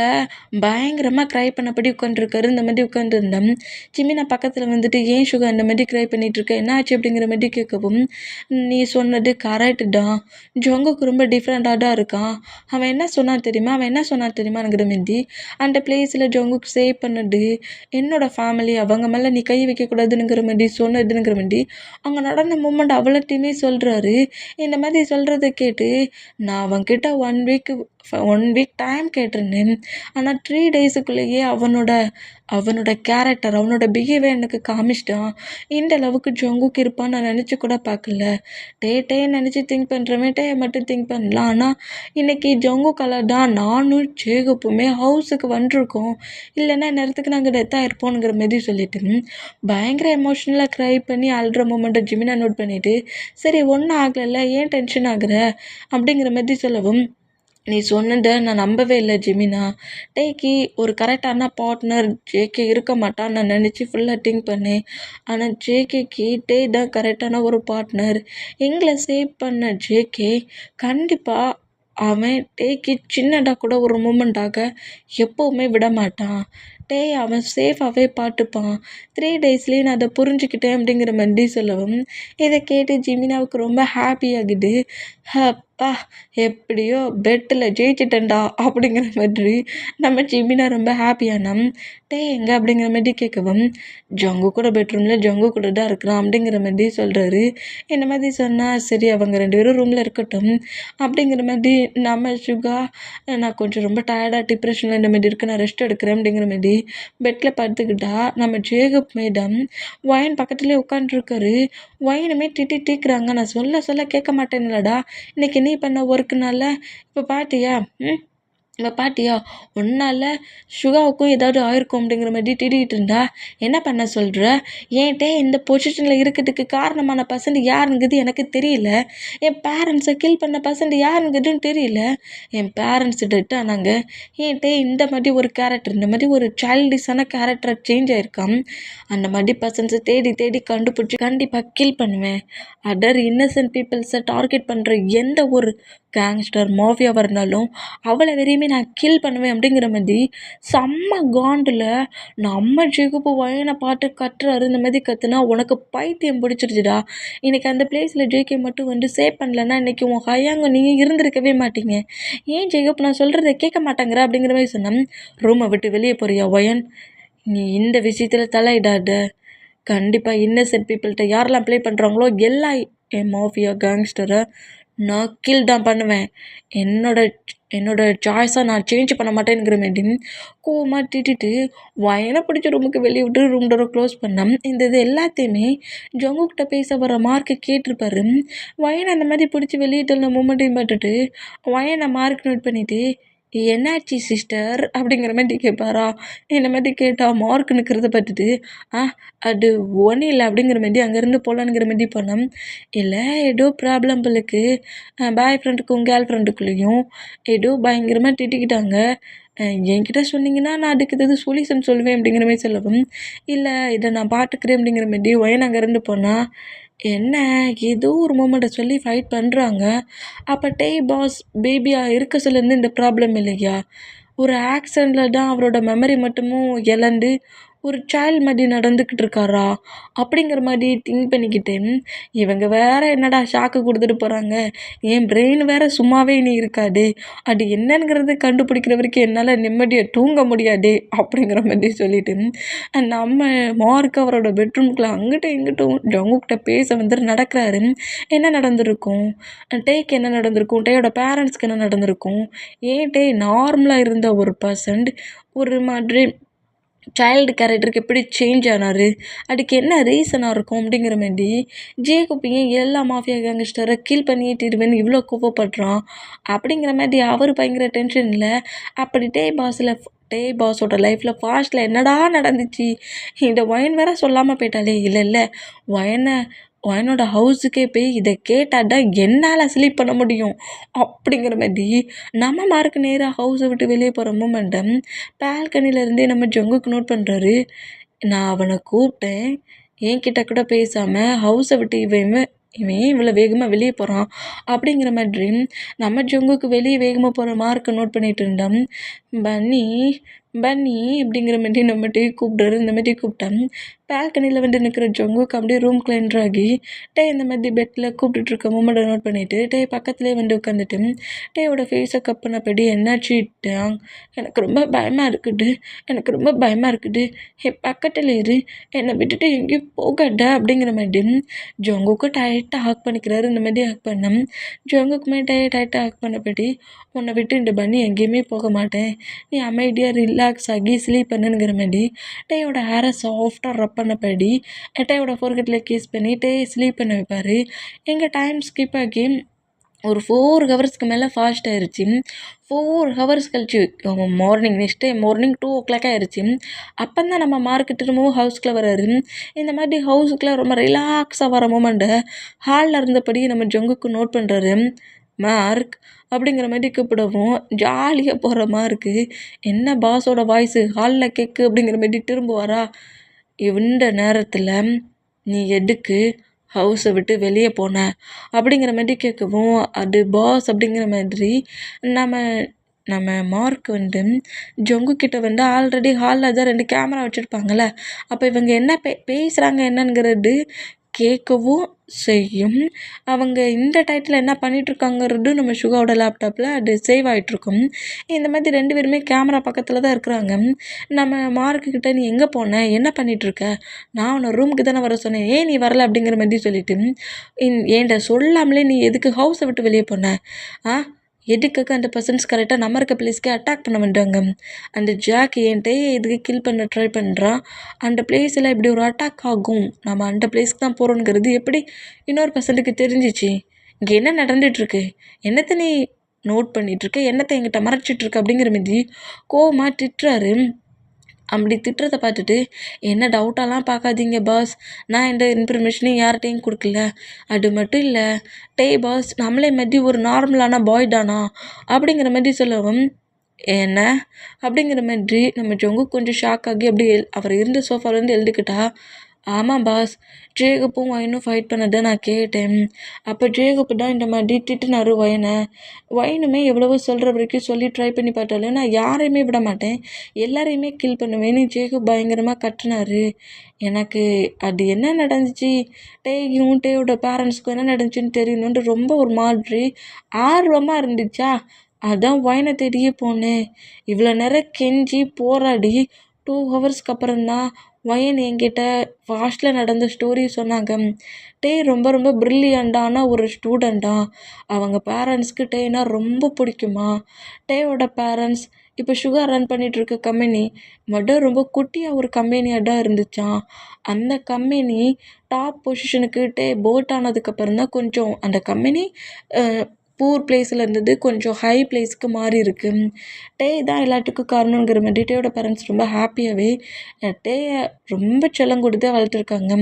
S1: பயங்கரமாக க்ரை பண்ணபடி உட்காந்துருக்காரு. இந்த மாதிரி உட்காந்துருந்தேன். ஜிமினா பக்கத்தில் வந்துட்டு ஏன் சுகர் அந்த மாதிரி க்ரை பண்ணிகிட்ருக்க, என்ன ஆச்சு அப்படிங்கிற மாதிரி கேட்கவும், நீ சொன்னது கரெக்டு தான், ஜங்குக்கு ரொம்ப டிஃப்ரெண்ட்டாக தான் இருக்கான். அவன் என்ன சொன்னான் தெரியுமாங்கிற மாதிரி அந்த பிளேஸில் ஜங்குக்கு சேவ் பண்ணது என்னோடய ஃபேமிலி, அவங்க மேலே நீ கை வைக்கக்கூடாதுங்கிற மாதிரி சொன்னதுங்கிற மாதிரி அவங்க நடந்த மூமெண்ட் அவ்வளோத்தையுமே சொல்கிறாரு. இந்த மாதிரி சொல்கிறத கேட்டு நான் அவன்கிட்ட 1 வீக் டைம் கேட்டிருந்தேன். ஆனால் 3 டேஸுக்குள்ளேயே அவனோட கேரக்டர், அவனோட பிஹேவியர் எனக்கு காமிச்சிட்டான். இந்த அளவுக்கு ஜங்குக்கு இருப்பான்னு நான் நினச்சி கூட பார்க்கல. டே நினச்சி திங்க் பண்ணுறவன் டே மட்டும் திங்க் பண்ணலாம். ஆனால் இன்றைக்கி ஜங்குக்கால தான் நானும் ஜேகப்புமே ஹவுஸுக்கு வந்துருக்கோம். இல்லைன்னா நேரத்துக்கு நாங்கள் டெத் ஆகிருப்போங்கிற மாதிரி சொல்லிட்டு பயங்கர எமோஷ்னலாக க்ரை பண்ணி அழுற மூமெண்ட்டை ஜிமினா நோட் பண்ணிவிட்டு, சரி ஒன்றும் ஆகலைல்ல, ஏன் டென்ஷன் ஆகுற அப்படிங்கிற மாதிரி சொல்லவும், நீ சொன்னதை நான் நம்பவே இல்லை ஜிமினா. டேக்கு ஒரு கரெக்டான பார்ட்னர் ஜேகே இருக்க மாட்டான்னு நான் நினச்சி ஃபுல்லாக திங்க் பண்ணேன். ஆனால் ஜேகேக்கு டே தான் கரெக்டான ஒரு பார்ட்னர். எங்களை சேவ் பண்ண ஜேகே கண்டிப்பாக அவன் டேக்கு சின்னதாக கூட ஒரு மூமெண்ட்டாக எப்போவுமே விட மாட்டான். டே அவன் சேஃபாகவே பார்த்துப்பான். 3 டேஸ்லேயே நான் அதை புரிஞ்சுக்கிட்டேன் அப்படிங்கிற மாதிரி சொல்லவும், இதை கேட்டு ஜிமினாவுக்கு ரொம்ப ஹாப்பி ஆகுது. அப்பா, எப்படியோ பெட்டில் ஜெயிச்சிட்டேன்டா அப்படிங்கிற மாதிரி நம்ம ஜிமினா ரொம்ப ஹாப்பியானா. டே எங்கே அப்படிங்கிற மாதிரி கேட்கவும், ஜங்கு கூட பெட்ரூமில் ஜங்கு கூட தான் இருக்கிறான் அப்படிங்கிற மாதிரி சொல்கிறாரு. இந்த மாதிரி சொன்னால் சரி அவங்க 2 பேரும் ரூமில் இருக்கட்டும் அப்படிங்கிற மாதிரி நம்ம சுகா, நான் கொஞ்சம் ரொம்ப டயர்டாக டிப்ரெஷனில் இந்த மாதிரி இருக்கு, நான் ரெஸ்ட் எடுக்கிறேன் அப்படிங்கிற மாதிரி பெட்டில் படுத்துக்கிட்டா நம்ம ஜேகப் மேடம் ஒயின் பக்கத்துலேயே உட்காந்துருக்காரு. ஒயினுமே திட்டிக்கிறாங்க. நான் சொல்ல கேட்க மாட்டேன்லடா, இன்றைக்கி நீ பண்ண ஒர்க்குனால இப்போ பாட்டியா ஒன்றால் சுகாவுக்கும் ஏதாவது ஆயிருக்கும் அப்படிங்கிற மாதிரி திட்டிகிட்டு இருந்தா, என்ன பண்ண சொல்கிற? ஏன்ட்டே இந்த பொசிஷனில் இருக்கிறதுக்கு காரணமான பர்சன்ட் யாருங்கிறது எனக்கு தெரியல. என் பேரண்ட்ஸை கில் பண்ண பர்சன்ட் யாருங்கிறதுன்னு தெரியல. என் பேரண்ட்ஸ் டெட் ஆனாங்க. ஏன்ட்டே இந்த மாதிரி ஒரு கேரக்டர், இந்த மாதிரி ஒரு சைல்டிஷான கேரக்டரை சேஞ்ச் ஆகிருக்கான். அந்த மாதிரி பர்சன்ஸை தேடி கண்டுபிடிச்சி கண்டிப்பாக கில் பண்ணுவேன். அதர் இன்னசென்ட் பீப்புள்ஸை டார்கெட் பண்ணுற எந்த ஒரு கேங்ஸ்டர் மாஃபியாவாக இருந்தாலும் அவ்வளோ வரையுமே நான் கில் பண்ணுவேன் அப்படிங்கிற மாதிரி செம்ம காண்டில் நம்ம ஜெகுப்பு வயனை பார்த்து கத்துறாரு. இந்த மாதிரி கத்துனா உனக்கு பைத்தியம் பிடிச்சிருச்சுடா. இன்றைக்கி அந்த பிளேஸில் ஜேகே மட்டும் வந்து சேவ் பண்ணலன்னா இன்றைக்கி உன் ஹையாங்க நீங்கள் இருந்திருக்கவே மாட்டீங்க. ஏன் ஜெகுப் நான் சொல்கிறத கேட்க மாட்டேங்கிற அப்படிங்கிற மாதிரி சொன்னேன். ரூமை விட்டு வெளியே போறியா வயன்? நீ இந்த விஷயத்தில் தலையிடாத. கண்டிப்பாக இன்னசென்ட் பீப்புள்கிட்ட யாரெல்லாம் ப்ளே பண்ணுறாங்களோ எல்லா என் மாஃபியா கேங்ஸ்டரை நான் கில் தான் பண்ணுவேன். என்னோட என்னோட சாய்ஸை நான் சேஞ்ச் பண்ண மாட்டேங்கிற மாரி கோவமாக திட்டிட்டு வயனை பிடிச்ச ரூமுக்கு வெளியே விட்டு ரூம் டோரை க்ளோஸ் பண்ணேன். இந்த இது எல்லாத்தையுமே ஜங்குக்கிட்ட பேச வர மார்க்கு கேட்டிருப்பாரு. வயனை அந்த மாதிரி பிடிச்சி வெளியே தள்ள மூமெண்ட்டையும் பார்த்துட்டு வயனை மார்க் நோட் பண்ணிவிட்டு என்னாச்சு சிஸ்டர் அப்படிங்கிற மாதிரி கேட்பாரா. இந்த மாதிரி கேட்டால் மார்க் நிற்கிறத பார்த்துட்டு அது ஒன்றும் இல்லை அப்படிங்கிற மாதிரி அங்கேருந்து போகலான்ங்கிற மாதிரி போனோம். இல்லை ஏதோ ப்ராப்ளம் போலுக்கு பாய் ஃப்ரெண்டுக்கும் கேர்ள் ஃப்ரெண்டுக்குள்ளேயும் ஏதோ பயங்கரமாக திட்டிக்கிட்டாங்க. என்கிட்ட சொன்னீங்கன்னா நான் அதுக்கு ஏதாவது சொல்யூஷன் சொல்லுவேன் அப்படிங்கிற மாதிரி சொல்லவும், இல்லை இதை நான் பார்த்துக்கிறேன் அப்படிங்கிற மாதிரி ஒயன் அங்கேருந்து போனால் என்ன ஏதோ ஒரு மூமெண்ட்டை சொல்லி ஃபைட் பண்ணுறாங்க. அப்போ டேய் பாஸ் பேபியாக இருக்க சொல்லேருந்து இந்த ப்ராப்ளம் இல்லையா? ஒரு ஆக்சிடெண்ட்டில் தான் அவரோட மெமரி மட்டுமும் இழந்து ஒரு சைல்டு மாதிரி நடந்துக்கிட்டு இருக்காரா அப்படிங்கிற மாதிரி திங்க் பண்ணிக்கிட்டேன். இவங்க வேற என்னடா ஷாக்கு கொடுத்துட்டு போகிறாங்க. என் பிரெயின் வேற சும்மாவே நீ இருக்காது. அது என்னங்கிறது கண்டுபிடிக்கிற வரைக்கும் என்னால் நிம்மதியாக தூங்க முடியாது அப்படிங்கிற மாதிரி சொல்லிட்டு நம்ம மார்க் அவரோட பெட்ரூம்குள்ளே அங்கிட்டும் இங்கிட்டும் ஜங்குக்கிட்ட பேச வந்துட்டு நடக்கிறாரு. என்ன நடந்திருக்கும்? டேக்கு என்ன நடந்திருக்கும்? டேயோட பேரண்ட்ஸ்க்கு என்ன நடந்திருக்கும்? ஏன் டே நார்மலாக இருந்த ஒரு பர்சன்ட் ஒரு மாதிரி சைல்டு கேரக்டருக்கு எப்படி சேஞ்ச் ஆனார்? அதுக்கு என்ன ரீசனாக இருக்கும் அப்படிங்கிற மாதிரி ஜேக்கப் ஏன் எல்லா மாஃபியா கேங்ஸ்டரை கில் பண்ணியே தீருவேன்னு இவ்வளோ கோவப்படுறான் அப்படிங்கிற மாதிரி அவர் பயங்கர டென்ஷனில் அப்படி டே பாஸோட லைஃப்பில் ஃபாஸ்ட்டில் என்னடா நடந்துச்சு? இந்த ஒயன் வேற சொல்லாமல் போயிட்டாலே. இல்லை ஒயனோட ஹவுஸுக்கே போய் இதை கேட்டால் தான் என்னால் ஸ்லீப் பண்ண முடியும் அப்படிங்கிற மாதிரி நம்ம மார்க்கு நேராக ஹவுஸை விட்டு வெளியே போகிற மூமெண்ட்டை பால்கனிலேருந்தே நம்ம ஜங்குக்கு நோட் பண்ணுறாரு. நான் அவனை கூப்பிட்டேன், என்கிட்ட கூட பேசாமல் ஹவுஸை விட்டு இவன் இவ்வளோ வேகமாக வெளியே போகிறான் அப்படிங்கிற மாதிரி நம்ம ஜங்குக்கு வெளியே வேகமாக போகிற மார்க்கை நோட் பண்ணிகிட்டு இருந்தோம். பன்னி அப்படிங்கிற மாதிரி நம்ம டே கூப்பிட்றாரு. இந்த மாதிரி கூப்பிட்டேன். பால்கனியில் வந்து நிற்கிற ஜங்குக்கு அப்படியே ரூம்குள்ள என்ட்ரு ஆகி இந்த மாதிரி பெட்டில் கூப்பிட்டுட்ருக்க மூமெண்ட்டை நோட் பண்ணிவிட்டு பக்கத்துலேயே வந்து உட்காந்துட்டு டேயோட ஃபேஸை கப் பண்ணப்படி என்னாச்சுட்டாங், எனக்கு ரொம்ப பயமாக இருக்குது என் பக்கத்தில் இரு, என்னை விட்டுட்டு எங்கேயும் போகாத அப்படிங்கிற மாதிரி ஜங்குக்கு டைட்டாக ஹக் பண்ணிக்கிறாரு. இந்த மாதிரி ஹக் பண்ணேன். ஜங்குக்குமே டைட்டாக ஹக் பண்ணப்படி உன்னை விட்டு இந்த பன்னி எங்கேயுமே போக மாட்டேன், நீ அமைதியாக ரிலாக்ஸ் ஆகி ஸ்லீப் பண்ணுங்கிற மாதிரி டேயோட ஹேரை சாஃப்டாக ரப் பண்ணப்படி டேயோட ஃபோர்கெட்டில் கிஸ் பண்ணி ஸ்லீப் பண்ண வைப்பார். எங்கள் டைம் ஸ்கிப் ஆகி ஒரு 4 ஹவர்ஸ்க்கு மேலே ஃபாஸ்ட் ஆயிடுச்சு. 4 ஹவர்ஸ் கழிச்சு நெக்ஸ்ட் டே மார்னிங் 2 o'clock ஆயிடுச்சு. அப்போ தான் நம்ம மார்க்கு திரும்பவும் ஹவுஸ்க்குள்ளே வராரு. இந்த மாதிரி ஹவுஸுக்குள்ளே ரொம்ப ரிலாக்ஸாக வர மூமெண்ட்டை ஹாலில் இருந்தபடி நம்ம ஜங்குக்கு நோட் பண்ணுறாரு. மார்க் அப்படிங்கிற மாதிரி கூப்பிடவும் ஜாலியாக போகிற மார்க்கு என்ன பாஸோட வாய்ஸு ஹாலில் கேட்கு அப்படிங்கிற மாதிரி திரும்புவாரா. இந்த நேரத்தில் நீ எதுக்கு ஹவுஸை விட்டு வெளியே போன அப்படிங்கிற மாதிரி கேட்கவும் அது பாஸ் அப்படிங்கிற மாதிரி நம்ம மார்க் வந்து ஜங்குக்கிட்ட வந்து ஆல்ரெடி ஹாலில் தான் 2 கேமரா வச்சுருப்பாங்கள்ல, அப்போ இவங்க என்ன பேசுகிறாங்க என்னங்கிறது கேட்கவும் செய்யும். அவங்க இந்த டயத்தில் என்ன பண்ணிகிட்ருக்காங்கிறது நம்ம சுகாவோட லேப்டாப்பில் அது சேவ் ஆகிட்ருக்கும். இந்த மாதிரி 2 பேருமே கேமரா பக்கத்தில் தான் இருக்கிறாங்க. நம்ம மார்க்குக்கிட்ட நீ எங்கே போன, என்ன பண்ணிகிட்ருக்க, நான் உன்னை ரூமுக்கு தானே வர சொன்னேன், ஏன் நீ வரல அப்படிங்கிற மாதிரி சொல்லிவிட்டு என்கிட்ட சொல்லாமலே நீ எதுக்கு ஹவுஸை விட்டு வெளியே போன, எதுக்காக அந்த பர்சன்ஸ் கரெக்டாக நம்ம இருக்க பிளேஸ்க்கு அட்டாக் பண்ண வந்துட்டாங்க. அந்த ஜாக் என்கிட்ட எதுக்கு கில் பண்ண ட்ரை பண்ணுறான், அந்த பிளேஸில் இப்படி ஒரு அட்டாக் ஆகும், நம்ம அந்த பிளேஸ்க்கு தான் போகிறோங்கிறது எப்படி இன்னொரு பர்சனுக்கு தெரிஞ்சிச்சு, இங்கே என்ன நடந்துகிட்ருக்கு, என்னத்தை நீ நோட் பண்ணிகிட்ருக்க, என்னத்தை என்கிட்ட மறைச்சிட்ருக்க அப்படிங்கிற மாதிரி கோவமாக திட்டுறாரு. அப்படி திட்டுறதை பார்த்துட்டு என்ன டவுட்டாலாம் பார்க்காதீங்க பாஸ், நான் எந்த இன்ஃபர்மேஷனையும் யார்கிட்டையும் கொடுக்கல, அது மட்டும் இல்லை பாஸ் நம்மளே மாதிரி ஒரு நார்மலான பாய் தானா அப்படிங்கிற மாதிரி சொல்லவும் என்ன அப்படிங்கிற மாதிரி நம்ம ஜொங்கு கொஞ்சம் ஷாக் ஆகி அப்படி அவர் இருந்த சோஃபாலேருந்து எழுதுக்கிட்டா. ஆமாம் பாஸ், ஜேகப்பும் ஒயனும் ஃபைட் பண்ணதை நான் கேட்டேன். அப்போ ஜேகப்பு தான் இந்த மாதிரி திட்டுனார் ஒயனுமே எவ்வளவோ சொல்கிற வரைக்கும் சொல்லி ட்ரை பண்ணி பார்த்தாலும் நான் யாரையுமே விட மாட்டேன், எல்லாரையுமே கில் பண்ணுவேன்னு ஜேகப் பயங்கரமாக கட்டினார். எனக்கு அது என்ன நடந்துச்சு, டேயோட பேரண்ட்ஸ்க்கும் என்ன நடந்துச்சுன்னு தெரியணுன்ட்டு ரொம்ப ஒரு மாதிரி ஆர்வமாக இருந்துச்சா, அதான் ஒயனை தேடியே போனேன். இவ்வளோ நேரம் கெஞ்சி போராடி 2 ஹவர்ஸ்க்கு அப்புறம்தான் வயன் என்கிட்ட ஃபாஸ்ட்டில் நடந்த ஸ்டோரி சொன்னாங்க. ரொம்ப ரொம்ப பிரில்லியண்டான ஒரு ஸ்டூடெண்ட்டா. அவங்க பேரண்ட்ஸ்க்கு டேனா ரொம்ப பிடிக்குமா. டேவோட பேரண்ட்ஸ் இப்போ சுகர் ரன் பண்ணிகிட்ருக்க கம்பெனி ரொம்ப குட்டியாக ஒரு கம்பெனியாக தான் இருந்துச்சாம். அந்த கம்பெனி டாப் பொசிஷனுக்கு போட் ஆனதுக்கப்புறம் தான் கொஞ்சம் அந்த கம்பெனி பூர் பிளேஸில் இருந்தது கொஞ்சம் ஹை பிளேஸ்க்கு மாறி இருக்கு. தான் எல்லாத்துக்கும் காரணங்கிற மாதிரி டேயோட பேரண்ட்ஸ் ரொம்ப ஹாப்பியாகவே டேயை ரொம்ப செல்லம் கொடுத்து வளர்த்துருக்காங்க.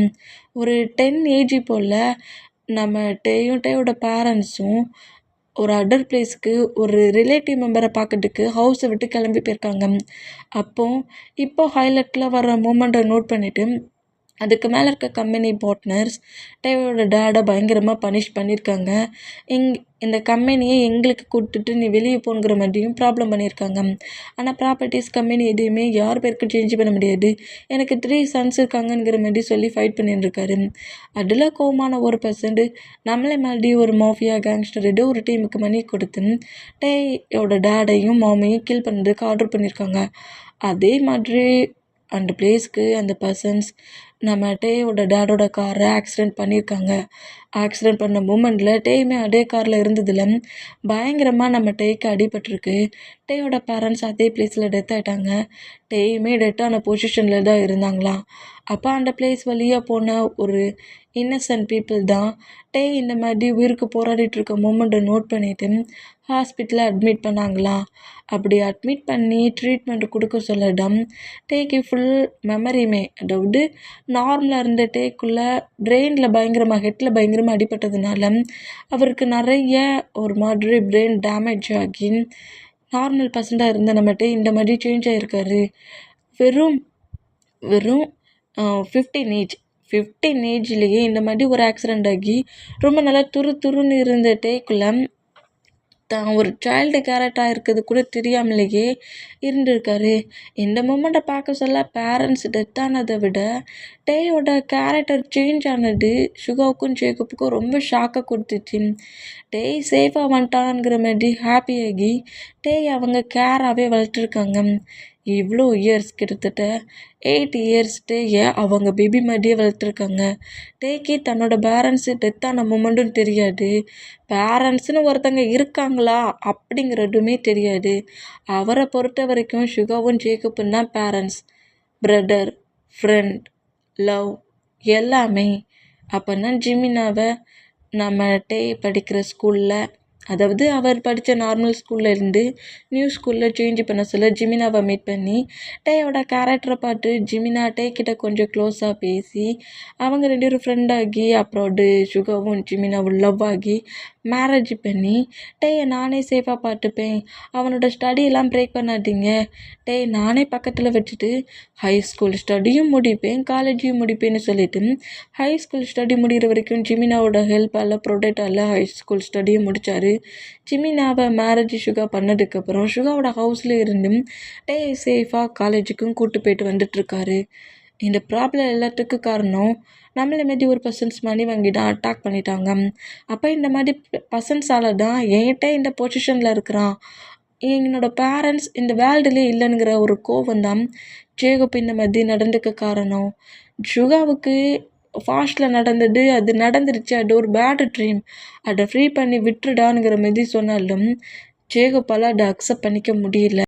S1: ஒரு 10 ஏஜ் போல் நம்ம டேயோட பேரண்ட்ஸும் ஒரு அதர் பிளேஸ்க்கு ஒரு ரிலேட்டிவ் மெம்பரை பார்க்கறதுக்கு ஹவுஸை விட்டு கிளம்பி போயிருக்காங்க. இப்போ ஹைலைட்டில் வர மூமெண்ட்டை நோட் பண்ணிவிட்டு அதுக்கு மேலே இருக்க கம்பெனி பார்ட்னர்ஸ் டேவோட டேடை பயங்கரமாக பனிஷ் பண்ணியிருக்காங்க. இந்த கம்பெனியை எங்களுக்கு கொடுத்துட்டு நீ வெளியே போங்கிற மாதிரியும் ப்ராப்ளம் பண்ணியிருக்காங்க. ஆனால் ப்ராப்பர்ட்டிஸ் கம்பெனி எதையுமே யார் பேருக்கு சேஞ்ச் பண்ண முடியாது, எனக்கு 3 சன்ஸ் இருக்காங்கங்கிற மாதிரி சொல்லி ஃபைட் பண்ணிட்டுருக்காரு. அதில் கோவமான ஒரு பர்சன்ட் நம்மளே மாதிரி ஒரு மாஃபியா கேங்ஸ்டர் ஒரு டீமுக்கு மணி கொடுத்து டேயோட டேடையும் மாமையும் கில் பண்ணுறதுக்கு ஆர்டர் பண்ணியிருக்காங்க. அதே மாதிரி அந்த பிளேஸ்க்கு அந்த பர்சன்ஸ் நம்ம டேயோட டேடோட காரை ஆக்சிடெண்ட் பண்ணியிருக்காங்க. ஆக்சிடெண்ட் பண்ண மூமெண்ட்டில் டேயுமே அதே காரில் இருந்ததில் பயங்கரமாக நம்ம டேக்கு அடிபட்டிருக்கு. டேயோட பேரண்ட்ஸ் அதே பிளேஸில் டெத் ஆகிட்டாங்க. டேயுமே டெத்தான பொசிஷனில் தான் இருந்தாங்களாம். அப்போ அந்த பிளேஸ் வழியாக போன ஒரு இன்னசென்ட் பீப்புள் தான் இந்த மாதிரி உயிருக்கு போராடிட்டு இருக்க மூமெண்ட்டை நோட் பண்ணிவிட்டு ஹாஸ்பிட்டலில் அட்மிட் பண்ணாங்களாம். அப்படி அட்மிட் பண்ணி ட்ரீட்மெண்ட் கொடுக்க சொல்லடம் டேக்கு ஃபுல் மெமரியுமே, அதாவது நார்மலாக இருந்த டேக்குள்ளே பிரெயினில் பயங்கரமாக ஹெட்டில் பயங்கரமாக அடிபட்டதுனால அவருக்கு நிறைய ஒரு மாதிரி பிரெயின் டேமேஜ் ஆகி நார்மல் பர்சண்டாக இருந்த நம்மகிட்ட இந்த மாதிரி சேஞ்ச் ஆகிருக்காரு. வெறும் வெறும் 15 ஏஜ்லேயே இந்த மாதிரி ஒரு ஆக்சிடெண்ட் ஆகி ரொம்ப நல்லா துருன்னு இருந்த டேக்குள்ளே தான் ஒரு சைல்டு கேரக்டராக இருக்கிறது கூட தெரியாமலேயே இருந்திருக்காரு. இந்த மூமெண்ட்டை பார்க்க சொல்ல பேரண்ட்ஸ் டெத் ஆனதை விட டேயோட கேரக்டர் சேஞ்ச் ஆனது சுகாவுக்கும் ஜேக்கப்புக்கும் ரொம்ப ஷாக்கை கொடுத்துச்சு. சேஃபாக வந்துட்டான்ங்கிற மாதிரி ஹாப்பியாகி அவங்க கேராகவே வளர்த்துருக்காங்க. இவ்வளோ இயர்ஸ் கிட்டத்தட்ட 8 இயர்ஸ் அவங்க பேபி மாதிரியே வளர்த்துருக்காங்க. டேக்கு தன்னோட பேரண்ட்ஸு டெத்தான மூமெண்ட்டும் தெரியாது, பேரண்ட்ஸ்னு ஒருத்தங்க இருக்காங்களா அப்படிங்கிறதுமே தெரியாது. அவரை பொறுத்த வரைக்கும் சுகாவும் ஜேக்கப்பும் தான் பேரண்ட்ஸ், பிரதர், ஃப்ரெண்ட், லவ் எல்லாமே. அப்போனா ஜிமினாவை நம்ம படிக்கிற ஸ்கூலில், அதாவது அவர் படித்த நார்மல் ஸ்கூலில் இருந்து நியூ ஸ்கூலில் சேஞ்ச் பண்ண சொல்ல ஜிமினாவை மீட் பண்ணி டேயோட கேரக்டரை பார்த்து ஜிமினா கிட்ட கொஞ்சம் க்ளோஸாக பேசி அவங்க 2 பேரும் ஃப்ரெண்டாகி அப்புறம் சுகாவும் ஜிமினாவும் லவ் ஆகி மேரேஜ் பண்ணி நானே சேஃபாக பார்த்துப்பேன், அவனோட ஸ்டடியெல்லாம் பிரேக் பண்ணாதீங்க, நானே பக்கத்தில் வச்சுட்டு ஹை ஸ்கூல் ஸ்டடியும் முடிப்பேன், காலேஜையும் முடிப்பேன்னு சொல்லிட்டு ஹை ஸ்கூல் ஸ்டடி முடிகிற வரைக்கும் ஜிமினாவோட ஹெல்ப்பால் ப்ரொடெக்டால் ஹை ஸ்கூல் ஸ்டடியும் முடித்தார். ஜிமினாவை மேரேஜ் சுகா பண்ணதுக்கப்புறம் சுகாவோட ஹவுஸில் இருந்து சேஃபாக காலேஜுக்கும் கூப்பிட்டு போயிட்டு வந்துட்டுருக்காரு. இந்த ப்ராப்ளம் எல்லாத்துக்கும் காரணம் நம்மளை மாரி ஒரு பர்சன்ஸ் மணி வாங்கி தான் அட்டாக் பண்ணிட்டாங்க. அப்போ இந்த மாதிரி பர்சன்ஸால் தான் என்கிட்ட இந்த பொசிஷனில் இருக்கிறான், என்னோடய பேரண்ட்ஸ் இந்த வேர்ல்டுலேயே இல்லைங்கிற ஒரு கோவம் தான் ஜேக்கப் இந்த மாதிரி நடந்துக்க காரணம். சுகாவுக்கு ஃபாஸ்ட்டில் நடந்தது அது நடந்துருச்சு, அது ஒரு பேட் ட்ரீம், அதை ஃப்ரீ பண்ணி விட்டுடானுங்கிற மாதிரி சொன்னாலும் ஜேக்கப்பால் அதை அக்செப்ட் பண்ணிக்க முடியல.